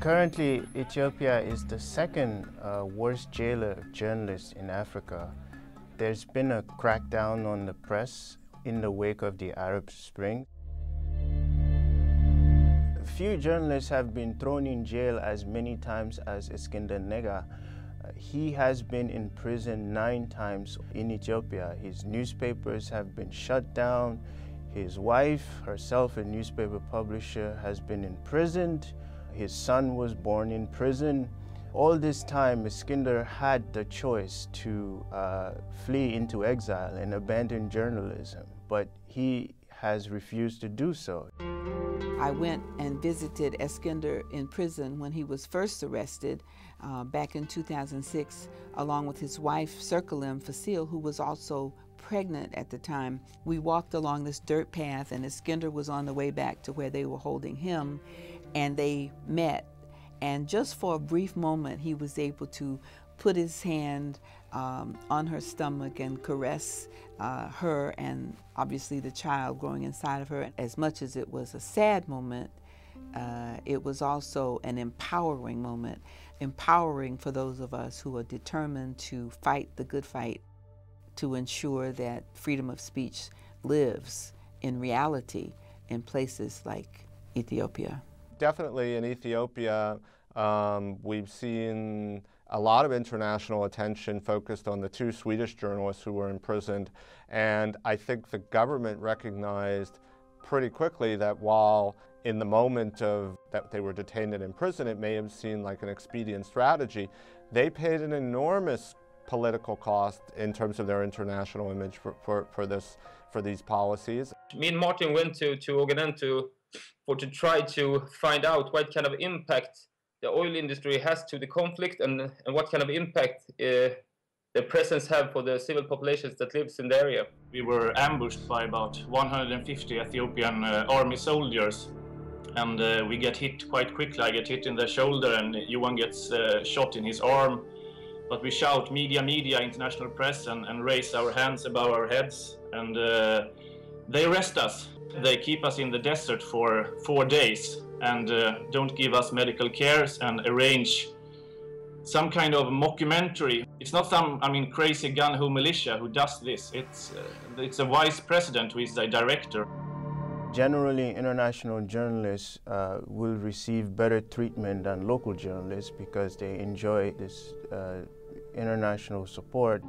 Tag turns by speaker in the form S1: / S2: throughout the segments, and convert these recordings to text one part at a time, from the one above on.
S1: Currently, Ethiopia is the second worst jailer of journalists in Africa. There's been a crackdown on the press in the wake of the Arab Spring. A few journalists have been thrown in jail as many times as Iskender Nega. He has been in prison 9 times in Ethiopia. His newspapers have been shut down. His wife, herself a newspaper publisher, has been imprisoned. His son was born in prison. All this time, Iskender had the choice to flee into exile and abandon journalism, but he has refused to do so.
S2: I went and visited Iskender in prison when he was first arrested back in 2006, along with his wife, Serkalim Fasil, who was also pregnant at the time. We walked along this dirt path, and Iskender was on the way back to where they were holding him, and they met. And just for a brief moment, he was able to put his hand on her stomach and caress her and obviously the child growing inside of her. As much as it was a sad moment, it was also an empowering moment, empowering for those of us who are determined to fight the good fight to ensure that freedom of speech lives in reality in places like Ethiopia.
S3: Definitely in Ethiopia, we've seen a lot of international attention focused on the 2 Swedish journalists who were imprisoned, and I think the government recognized pretty quickly that while in the moment of that they were detained and imprisoned, it may have seemed like an expedient strategy, they paid an enormous political cost in terms of their international image for these policies.
S4: Me and Martin went to Ogaden to try to find out what kind of impact the oil industry has to the conflict and what kind of impact the presence have for the civil populations that lives in the area.
S5: We were ambushed by about 150 Ethiopian army soldiers, and we get hit quite quickly. I get hit in the shoulder and Johan gets shot in his arm. But we shout, media, media, international press, and raise our hands above our heads, and they arrest us. They keep us in the desert for 4 days and don't give us medical cares and arrange some kind of mockumentary. It's not some, crazy gun-ho militia who does this. It's a vice president who is the director.
S1: Generally, international journalists will receive better treatment than local journalists because they enjoy this international support.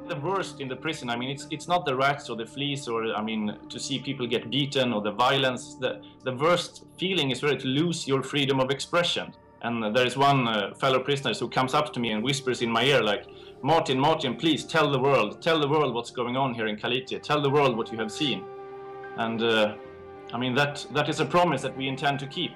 S5: The worst in the prison, it's not the rats or the fleas or, to see people get beaten or the violence. The worst feeling is really to lose your freedom of expression. And there is one fellow prisoner who comes up to me and whispers in my ear like, Martin, please tell the world what's going on here in Kalite. Tell the world what you have seen. And that is a promise that we intend to keep.